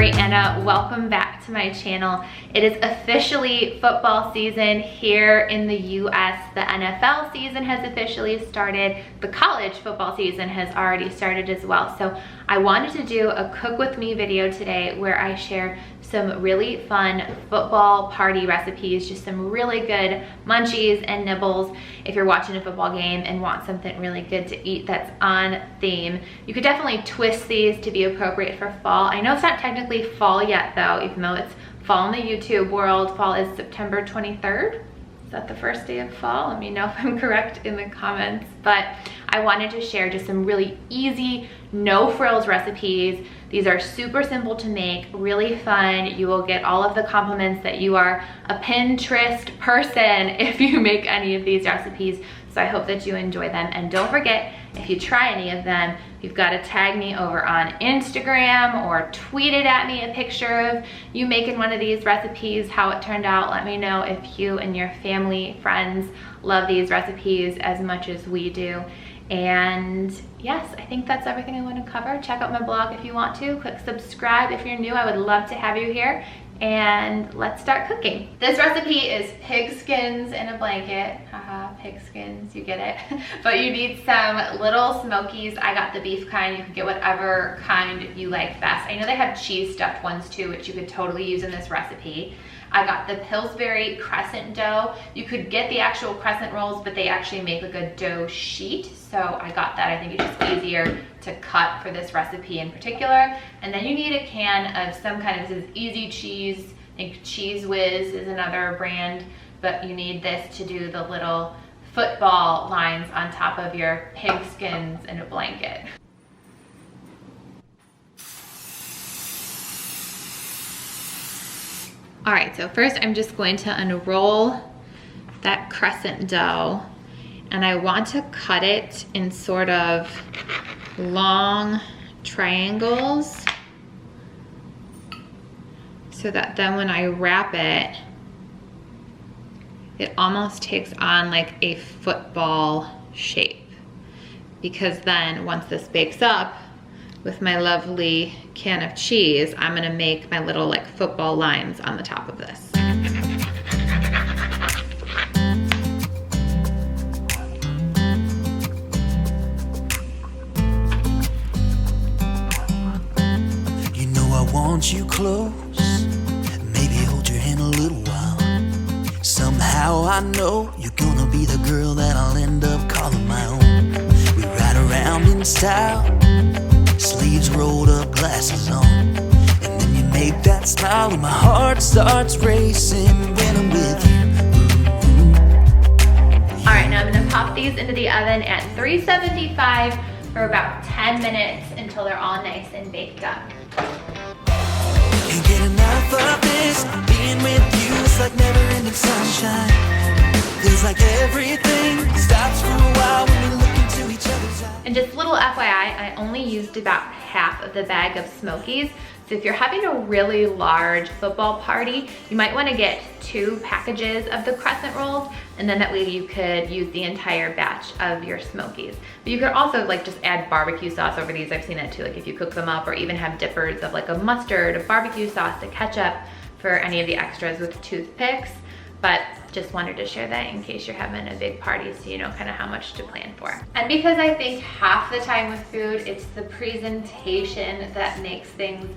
Brianna. Welcome back to my channel. It is officially football season here in the US. The NFL season has officially started. The college football season has already started as well. So I wanted to do a cook with me video today where I share some really fun football party recipes, just some really good munchies and nibbles if you're watching a football game and want something really good to eat that's on theme. You could definitely twist these to be appropriate for fall. I know it's not technically fall yet though, even though it's fall in the YouTube world. Fall is September 23rd. Is that the first day of fall? Let me know if I'm correct in the comments. But I wanted to share just some really easy, no frills recipes. These are super simple to make, really fun. You will get all of the compliments that you are a Pinterest person if you make any of these recipes. So I hope that you enjoy them. And don't forget, if you try any of them, you've got to tag me over on Instagram or tweet it at me, a picture of you making one of these recipes, how it turned out. Let me know if you and your family, friends love these recipes as much as we do. And yes, I think that's everything I want to cover. Check out my blog if you want to. Click subscribe if you're new. I would love to have you here. And let's start cooking. This recipe is pigskins in a blanket. Haha, pigskins, you get it. But you need some little smokies. I got the beef kind. You can get whatever kind you like best. I know they have cheese stuffed ones too, which you could totally use in this recipe. I got the Pillsbury crescent dough. You could get the actual crescent rolls, but they actually make like a dough sheet. So I got that. I think it's just easier to cut for this recipe in particular. And then you need a can of some kind of, this is Easy Cheese. I think Cheese Whiz is another brand, but you need this to do the little football lines on top of your pigskins in a blanket. All right, so first I'm just going to unroll that crescent dough, and I want to cut it in sort of long triangles so that then when I wrap it, it almost takes on like a football shape. Because then once this bakes up with my lovely can of cheese, I'm gonna make my little like football lines on the top of this. You know I want you close, maybe hold your hand a little while. Somehow I know you're gonna be the girl that I'll end up calling my own. We ride around in style, sleeves rolled up, glasses on, and then you make that smile and my heart starts racing when I'm with you. All right, now I'm gonna pop these into the oven at 375 for about 10 minutes until they're all nice and baked up. Can't get enough of this, being with you is like never-ending sunshine. Feels like everything stops for a while when we look into each other's eyes. And just little FYI, I only used about half of the bag of Smokies. So if you're having a really large football party, you might want to get 2 packages of the crescent rolls, and then that way you could use the entire batch of your Smokies. But you could also like just add barbecue sauce over these. I've seen that too, like if you cook them up, or even have dippers of like a mustard, a barbecue sauce, a ketchup for any of the extras with toothpicks. But just wanted to share that in case you're having a big party so you know kind of how much to plan for. And because I think half the time with food, it's the presentation that makes things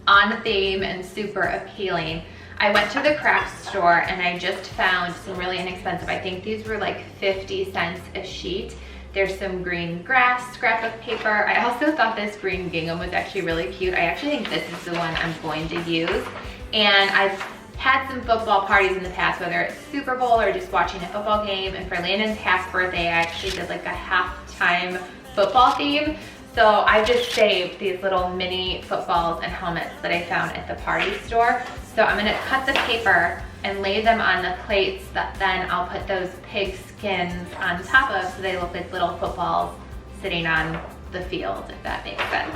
on theme and super appealing. I went to the craft store and I just found some really inexpensive, I think these were like 50 cents a sheet. There's some green grass scrapbook paper. I also thought this green gingham was actually really cute. I actually think this is the one I'm going to use. And I've had some football parties in the past, whether it's Super Bowl or just watching a football game. And for Landon's half birthday, I actually did like a halftime football theme. So I just saved these little mini footballs and helmets that I found at the party store. So I'm gonna cut the paper and lay them on the plates that then I'll put those pig skins on top of so they look like little footballs sitting on the field, if that makes sense.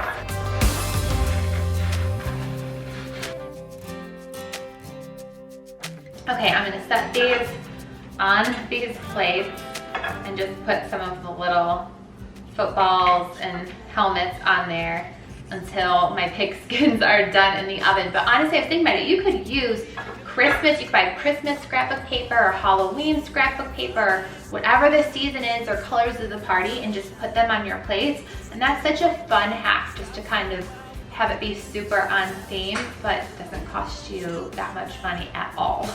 Okay, I'm gonna set these on these plates and just put some of the little footballs and helmets on there. until my Pigskins are done in the oven. But honestly, I was thinking about it, you could use Christmas, you could buy Christmas scrapbook paper or Halloween scrapbook paper, whatever the season is or colors of the party, and just put them on your plates. And that's such a fun hack, just to kind of have it be super on theme, but doesn't cost you that much money at all.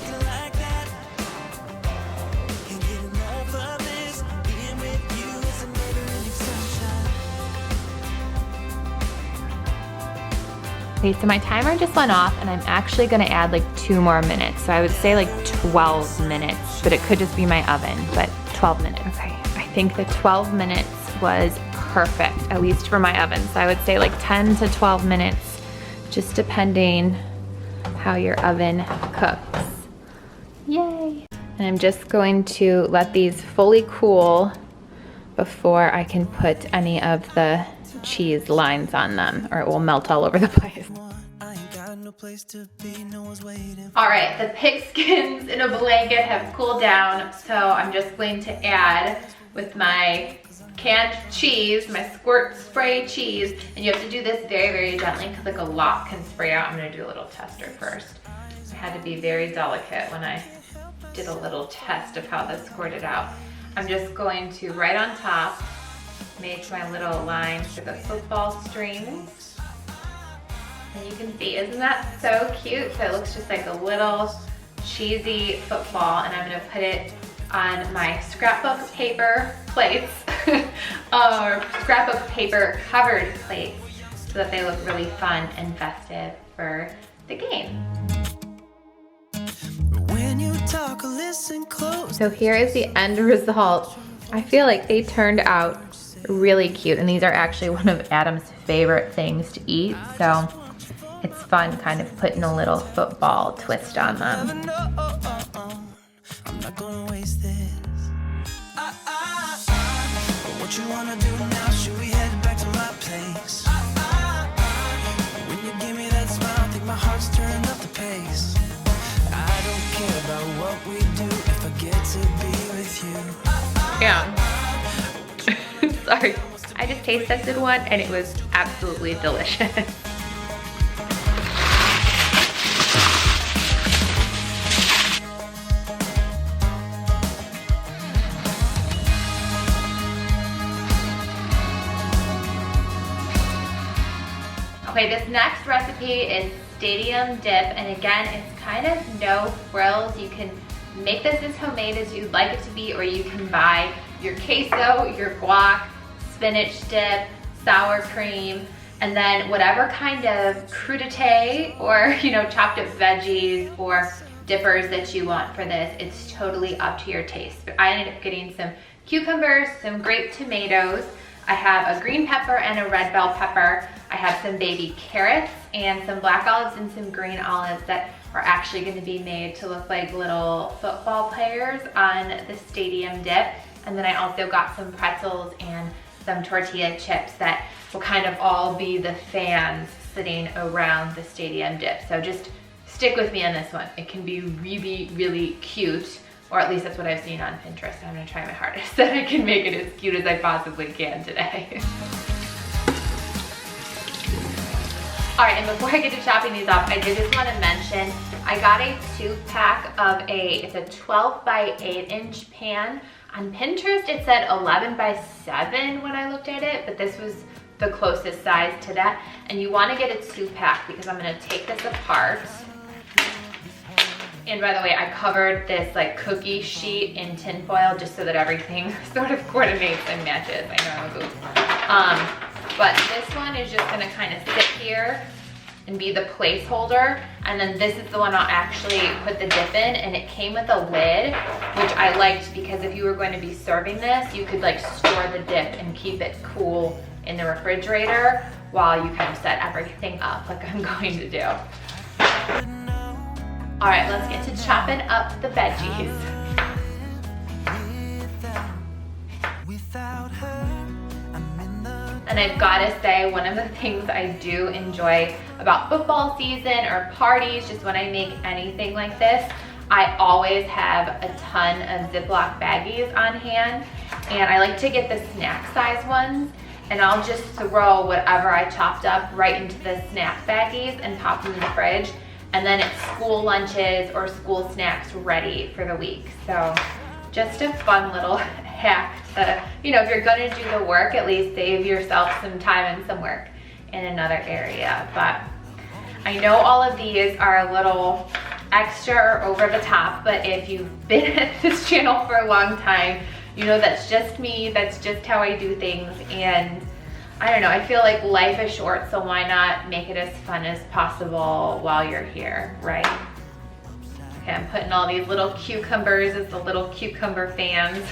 Okay, so my timer just went off and I'm actually gonna add like 2 more minutes. So I would say like 12 minutes, but it could just be my oven, but 12 minutes. Okay, I think the 12 minutes was perfect, at least for my oven. So I would say like 10 to 12 minutes, just depending how your oven cooks. Yay. And I'm just going to let these fully cool before I can put any of the cheese lines on them, or it will melt all over the place. All right, the Pigskins in a blanket have cooled down, so I'm just going to add with my canned cheese, my squirt spray cheese, and you have to do this very, very gently because like a lot can spray out. I'm gonna do a little tester first. I had to be very delicate when I did a little test of how this squirted out. I'm just going to, right on top, make my little line for the football strings. And you can see, isn't that so cute? So it looks just like a little cheesy football, and I'm gonna put it on my scrapbook paper plates, or scrapbook paper covered plates, so that they look really fun and festive for the game. When you talk, listen close. So here is the end result. I feel like they turned out really cute, and these are actually one of Adam's favorite things to eat, so it's fun kind of putting a little football twist on them. I'm not gonna waste this. What you wanna do now? Should we head back to my place? When you give me that smile, I think my heart's turning up the pace. I don't care about what we do if I get to be with you. Yeah. Sorry, I just taste tested one and it was absolutely delicious. Okay, this next recipe is stadium dip, and again, it's kind of no frills. You can make this as homemade as you'd like it to be, or you can buy your queso, your guac, spinach dip, sour cream, and then whatever kind of crudité or, you know, chopped up veggies or dippers that you want for this. It's totally up to your taste. But I ended up getting some cucumbers, some grape tomatoes. I have a green pepper and a red bell pepper. I have some baby carrots and some black olives and some green olives that are actually going to be made to look like little football players on the stadium dip. And then I also got some pretzels and some tortilla chips that will kind of all be the fans sitting around the stadium dip. So just stick with me on this one. It can be really, really cute, or at least that's what I've seen on Pinterest. I'm gonna try my hardest that I can make it as cute as I possibly can today. All right, and before I get to chopping these up, I did just want to mention, I got a 2-pack of it's a 12 by 8 inch pan. On Pinterest, it said 11 by 7 when I looked at it, but this was the closest size to that. And you want to get a 2-pack because I'm going to take this apart. And by the way, I covered this like cookie sheet in tin foil just so that everything sort of coordinates and matches. I know I'm a goof. But this one is just going to kind of sit here and be the placeholder, and then this is the one I'll actually put the dip in, and it came with a lid, which I liked because if you were going to be serving this, you could like store the dip and keep it cool in the refrigerator while you kind of set everything up like I'm going to do. All right, let's get to chopping up the veggies. And I've got to say, one of the things I do enjoy about football season or parties, just when I make anything like this, I always have a ton of Ziploc baggies on hand. And I like to get the snack size ones. and I'll just throw whatever I chopped up right into the snack baggies and pop them in the fridge. And then it's school lunches or school snacks ready for the week. So just a fun little hack to, you know, if you're gonna do the work, at least save yourself some time and some work in another area. But I know all of these are a little extra or over the top, but if you've been at this channel for a long time, you know that's just me, that's just how I do things. And I don't know, I feel like life is short, so why not make it as fun as possible while you're here, right? Okay, I'm putting all these little cucumbers as the little cucumber fans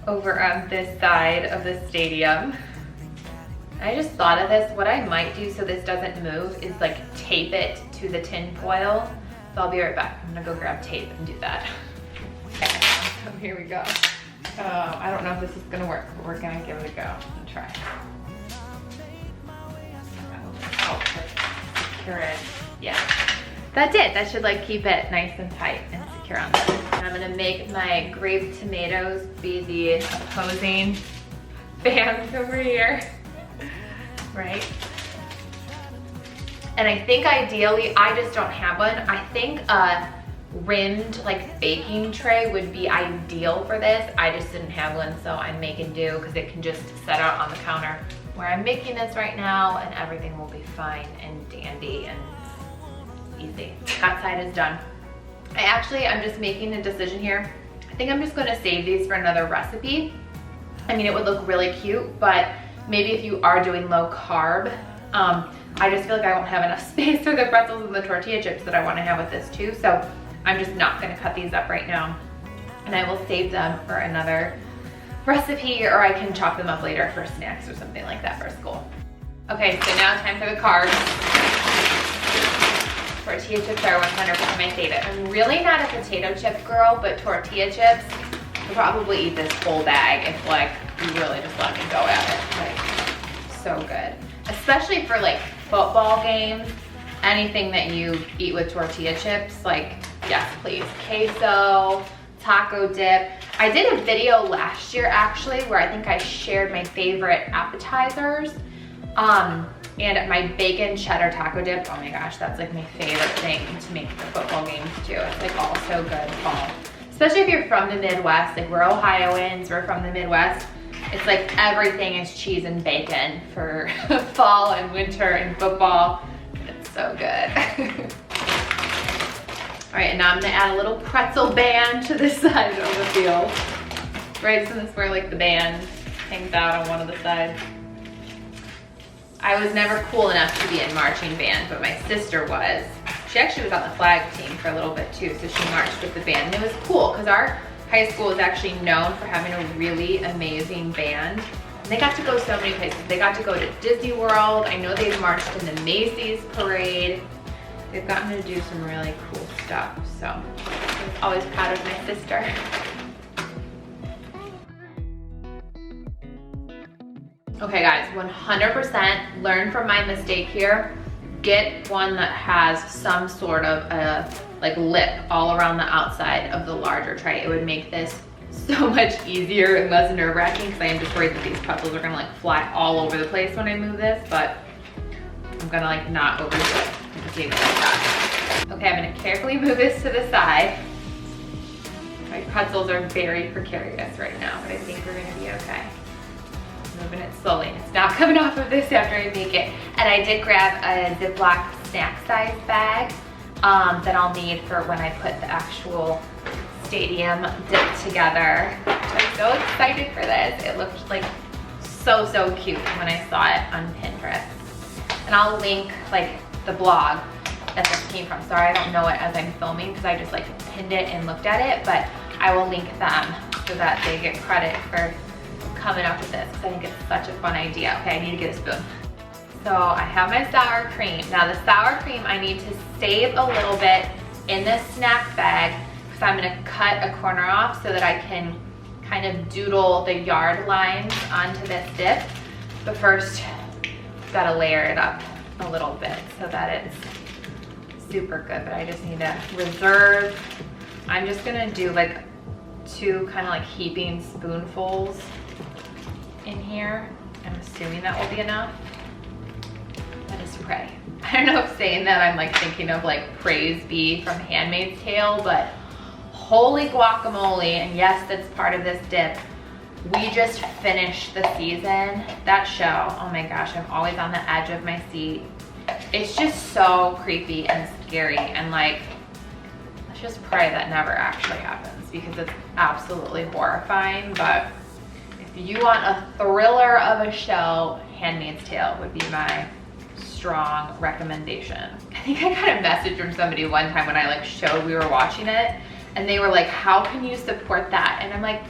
over on this side of the stadium. I just thought of this. What I might do so this doesn't move is like tape it to the tin foil. So I'll be right back. I'm gonna go grab tape and do that. Okay, so here we go. I don't know if this is gonna work, but we're gonna give it a go and try. Oh, secure it. Yeah, that did. That should like keep it nice and tight and secure on there. And I'm gonna make my grape tomatoes be the opposing fans over here, right? And I think ideally, I just don't have one. I think a rimmed like baking tray would be ideal for this. I just didn't have one, so I'm making do because it can just set out on the counter where I'm making this right now, and everything will be fine and dandy and easy. That side is done. I'm just making a decision here. I think I'm just gonna save these for another recipe. I mean, it would look really cute, but maybe if you are doing low carb, I just feel like I won't have enough space for the pretzels and the tortilla chips that I wanna have with this too. So I'm just not gonna cut these up right now. And I will save them for another recipe, or I can chop them up later for snacks or something like that for school. Okay, so now time for the carbs. Tortilla chips are 100% my favorite. I'm really not a potato chip girl, but tortilla chips, I'll probably eat this whole bag if like you really just let me go at it. Like, so good. Especially for like football games, anything that you eat with tortilla chips, like yes please. Queso, taco dip. I did a video last year actually where I think I shared my favorite appetizers. And my bacon cheddar taco dip, oh my gosh, that's like my favorite thing to make for football games too. It's like all so good fall. Especially if you're from the Midwest, like we're Ohioans, we're from the Midwest. It's like everything is cheese and bacon for fall and winter and football. It's so good. All right, and now I'm gonna add a little pretzel band to the side of the field. Right, so this is where like the band hangs out on one of the sides. I was never cool enough to be in marching band, but my sister was. She actually was on the flag team for a little bit too, so she marched with the band. And it was cool, because our high school is actually known for having a really amazing band. And they got to go so many places. They got to go to Disney World. I know they've marched in the Macy's parade. They've gotten to do some really cool stuff. So I was always proud of my sister. Okay guys, 100% learn from my mistake here. Get one that has some sort of a like lip all around the outside of the larger tray. It would make this so much easier and less nerve-wracking, because I am just worried that these pretzels are gonna like fly all over the place when I move this, but I'm gonna like not overdo it. Just leave it like that. Okay, I'm gonna carefully move this to the side. My pretzels are very precarious right now, but I think we're gonna be okay. Moving it slowly. It's not coming off of this after I make it. And I did grab a Ziploc snack size bag that I'll need for when I put the actual stadium dip together. I'm so excited for this. It looked like so cute when I saw it on Pinterest. And I'll link like the blog that this came from. Sorry, I don't know it as I'm filming because I just like pinned it and looked at it, but I will link them so that they get credit for coming up with this, because I think it's such a fun idea. Okay, I need to get a spoon. So I have my sour cream. Now the sour cream I need to save a little bit in this snack bag, because I'm gonna cut a corner off so that I can kind of doodle the yard lines onto this dip. But first, gotta layer it up a little bit so that it's super good, but I just need to reserve. I'm just gonna do like 2 kind of like heaping spoonfuls in here. I'm assuming that will be enough. Let us pray. I don't know if saying that I'm like thinking of like Praise Be from Handmaid's Tale, but holy guacamole, and yes, that's part of this dip. We just finished the season. That show, oh my gosh, I'm always on the edge of my seat. It's just so creepy and scary, and like, let's just pray that never actually happens because it's absolutely horrifying. But if you want a thriller of a show, Handmaid's Tale would be my strong recommendation. I think I got a message from somebody one time when I like showed we were watching it, and they were like, how can you support that? And I'm like,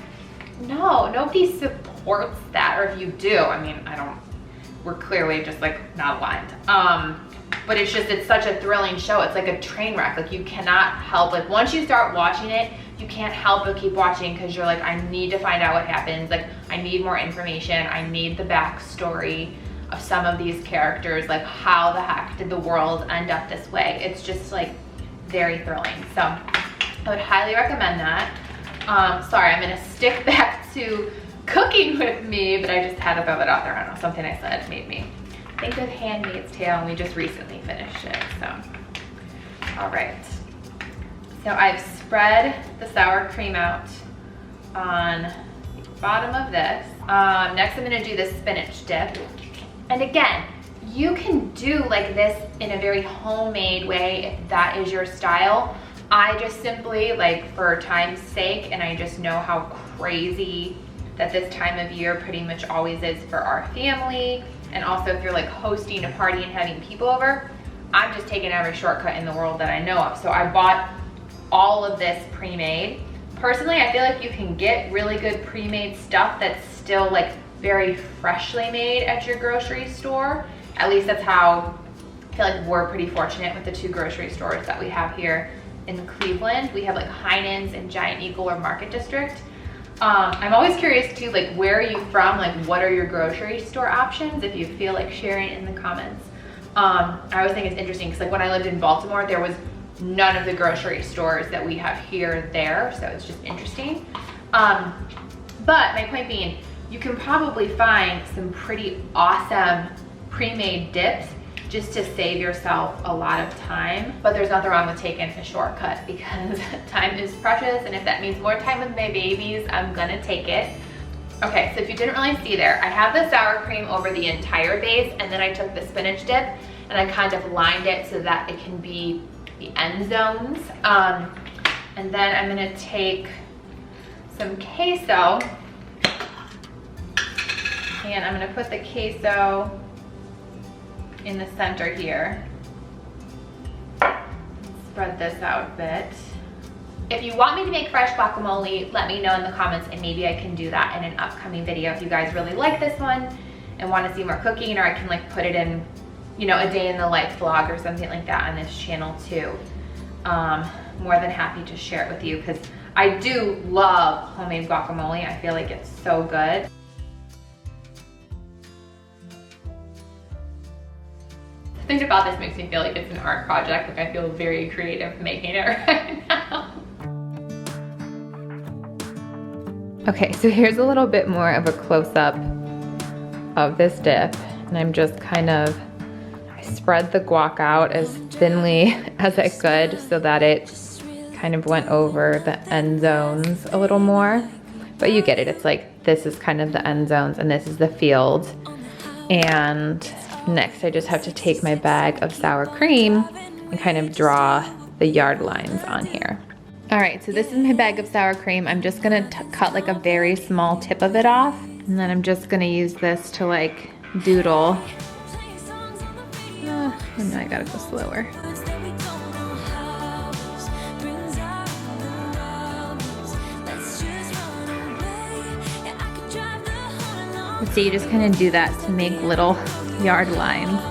no, nobody supports that. Or if you do, I mean, we're clearly just like not aligned. But it's just, it's such a thrilling show. It's like a train wreck. Like you cannot help, like once you start watching it, you can't help but keep watching because you're like, I need to find out what happens. Like I need more information. I need the backstory of some of these characters. Like how the heck did the world end up this way? It's just like very thrilling. So I would highly recommend that. Sorry, I'm gonna stick back to cooking with me, but I just had to throw it out there. I don't know, something I said made me think of Handmaid's Tale, and we just recently finished it, so. All right, so I've spread the sour cream out on the bottom of this. Next I'm gonna do the spinach dip. And again, you can do like this in a very homemade way if that is your style. I just simply, like for time's sake, and I just know how crazy that this time of year pretty much always is for our family, and also if you're like hosting a party and having people over, I'm just taking every shortcut in the world that I know of. So I bought all of this pre-made. Personally, I feel like you can get really good pre-made stuff that's still like very freshly made at your grocery store. At least that's how I feel like we're pretty fortunate with the 2 grocery stores that we have here in Cleveland. We have like Heinen's and Giant Eagle or Market District. I'm always curious too, like where are you from? Like what are your grocery store options? If you feel like sharing in the comments. I always think it's interesting because like when I lived in Baltimore, there was none of the grocery stores that we have here there. So it's just interesting. But my point being, you can probably find some pretty awesome pre-made dips just to save yourself a lot of time. But there's nothing wrong with taking a shortcut because time is precious, and if that means more time with my babies, I'm gonna take it. Okay, so if you didn't really see there, I have the sour cream over the entire base, and then I took the spinach dip and I kind of lined it so that it can be the end zones. And then I'm gonna take some queso, and I'm gonna put the queso in the center here. Spread this out a bit. If you want me to make fresh guacamole, let me know in the comments and maybe I can do that in an upcoming video if you guys really like this one and want to see more cooking, or I can like put it in, you know, a day in the life vlog or something like that on this channel too. More than happy to share it with you because I do love homemade guacamole. I feel like it's so good. The thing about this makes me feel like it's an art project. Like I feel very creative making it right now. Okay, so here's a little bit more of a close-up of this dip, and I'm just kind of, I spread the guac out as thinly as I could so that it kind of went over the end zones a little more. But you get it, it's like this is kind of the end zones and this is the field. And next I just have to take my bag of sour cream and kind of draw the yard lines on here. All right, so this is my bag of sour cream. I'm just gonna cut like a very small tip of it off, and then I'm just gonna use this to like doodle. Oh, now I gotta go slower. So you just kind of do that to make little yard lines.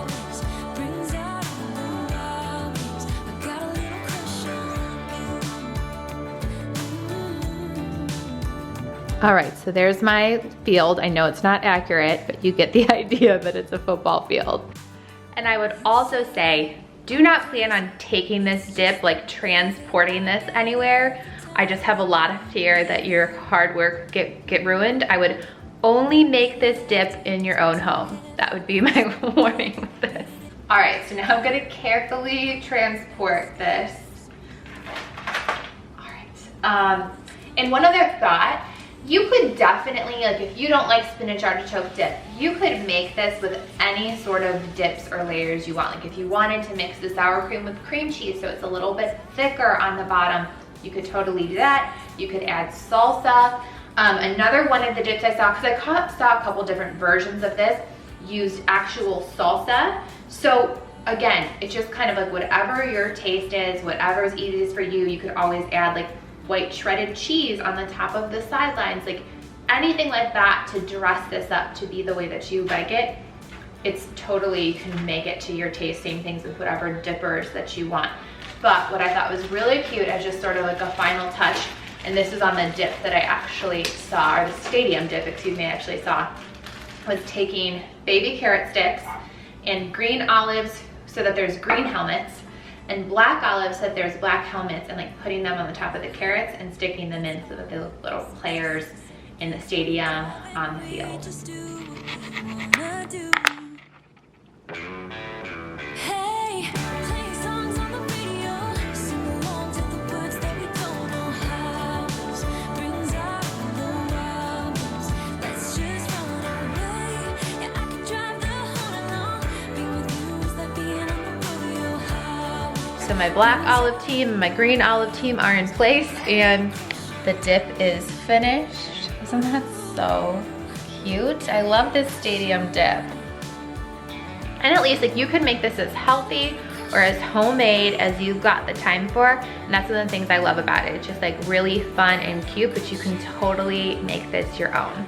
All right, so there's my field. I know it's not accurate, but you get the idea that it's a football field. And I would also say, do not plan on taking this dip, like transporting this anywhere. I just have a lot of fear that your hard work get ruined. I would Only make this dip in your own home. That would be my warning with this. All right, so now I'm gonna carefully transport this. All right, and one other thought, you could definitely, like if you don't like spinach artichoke dip, you could make this with any sort of dips or layers you want. Like if you wanted to mix the sour cream with cream cheese so it's a little bit thicker on the bottom, you could totally do that. You could add salsa. Another one of the dips I saw, because I saw a couple different versions of this, used actual salsa. So again, it's just kind of like whatever your taste is, whatever is easiest for you. You could always add like white shredded cheese on the top of the sidelines, like anything like that to dress this up to be the way that you like it. It's totally, you can make it to your taste, same things with whatever dippers that you want. But what I thought was really cute as just sort of like a final touch, and this is on the dip that I actually saw, or the stadium dip, excuse me, I actually saw, was taking baby carrot sticks and green olives so that there's green helmets, and black olives so that there's black helmets, and like putting them on the top of the carrots and sticking them in so that they look little players in the stadium on the field. So my black olive team and my green olive team are in place, and the dip is finished. Isn't that so cute? I love this stadium dip. And at least like you could make this as healthy or as homemade as you've got the time for. And that's one of the things I love about it. It's just like really fun and cute, but you can totally make this your own.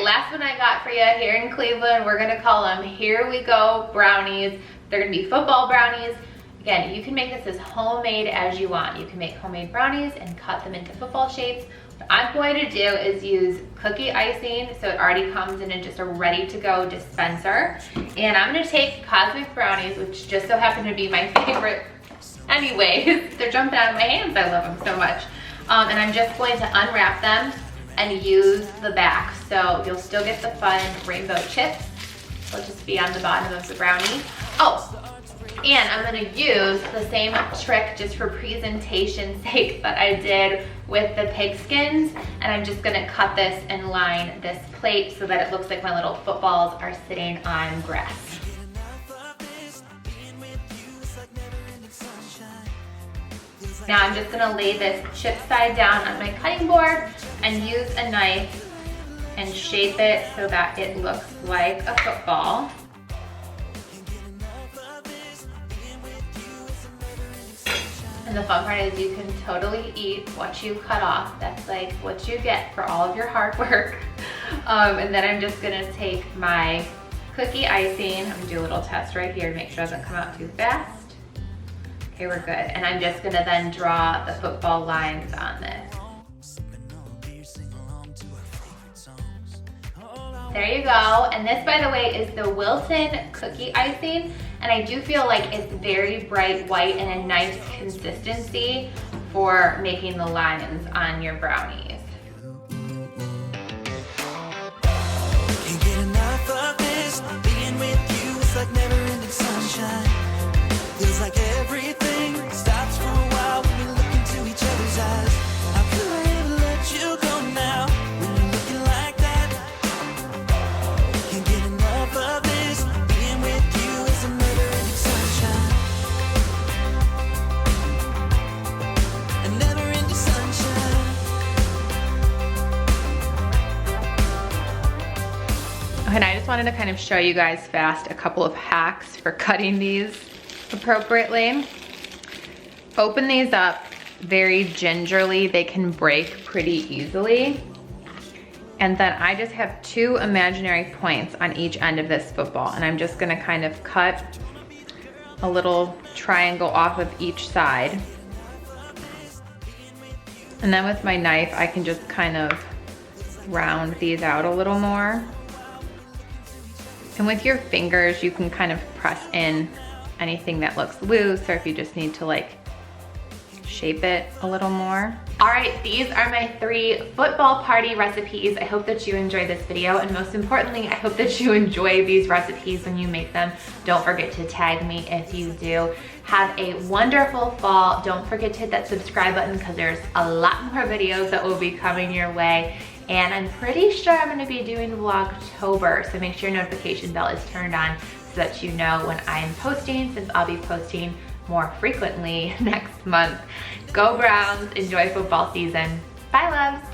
Last one I got for you here in Cleveland, we're gonna call them Here We Go brownies. They're gonna be football brownies. Again, you can make this as homemade as you want. You can make homemade brownies and cut them into football shapes. What I'm going to do is use cookie icing, so it already comes in just a ready to go dispenser. And I'm gonna take cosmic brownies, which just so happen to be my favorite anyways. They're jumping out of my hands, I love them so much. And I'm just going to unwrap them and use the back. So you'll still get the fun rainbow chips. They'll just be on the bottom of the brownie. Oh, and I'm gonna use the same trick just for presentation's sake that I did with the Pigskins. And I'm just gonna cut this and line this plate so that it looks like my little footballs are sitting on grass. Now I'm just gonna lay this chip side down on my cutting board and use a knife and shape it so that it looks like a football. And the fun part is you can totally eat what you cut off. That's like what you get for all of your hard work. And then I'm just gonna take my cookie icing. I'm gonna do a little test right here to make sure it doesn't come out too fast. Okay, we're good. And I'm just gonna then draw the football lines on this. There you go. And this, by the way, is the Wilton cookie icing. And I do feel like it's very bright white and a nice consistency for making the lines on your brownies. Can't get enough of this. Being with you is like never-ending sunshine. Feels like everything stops for a while when we look into each other's eyes. How could I ever let you go now when you're looking like that? Can't get enough of this. Being with you is a never-ending sunshine. A never-ending sunshine. Okay, and I just wanted to kind of show you guys fast a couple of hacks for cutting these appropriately. Open these up very gingerly. They can break pretty easily. And then I just have two imaginary points on each end of this football, and I'm just gonna kind of cut a little triangle off of each side. And then with my knife, I can just kind of round these out a little more. And with your fingers, you can kind of press in anything that looks loose, or if you just need to like shape it a little more. All right, these are my 3 football party recipes. I hope that you enjoyed this video, and most importantly, I hope that you enjoy these recipes when you make them. Don't forget to tag me if you do. Have a wonderful fall. Don't forget to hit that subscribe button because there's a lot more videos that will be coming your way. And I'm pretty sure I'm gonna be doing Vlogtober, so make sure your notification bell is turned on so that you know when I'm posting, since I'll be posting more frequently next month. Go Browns, enjoy football season. Bye, loves.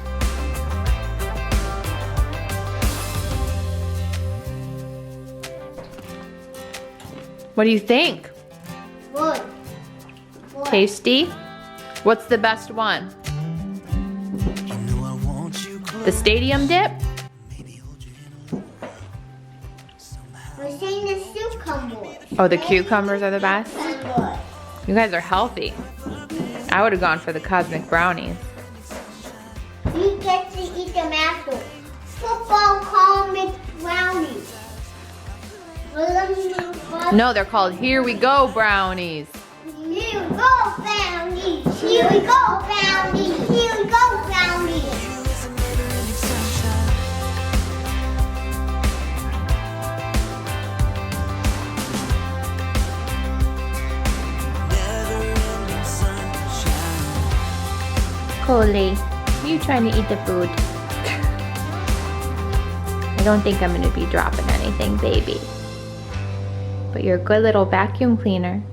What do you think? Good. Tasty? What's the best one? You know I want you close. The stadium dip? Maybe hold your hand a little while. Somehow. We're saying the cucumbers. Oh, the cucumbers are the best? Good. You guys are healthy. I would have gone for the cosmic brownies. You get to eat them after. Football comic brownies. No, they're called Here We Go brownies. Here we go, brownies. Here we go, brownies. Here we go, brownies. You is a never-ending sunshine. Never-ending sunshine. Coley, you trying to eat the food? I don't think I'm gonna be dropping anything, baby. But you're a good little vacuum cleaner.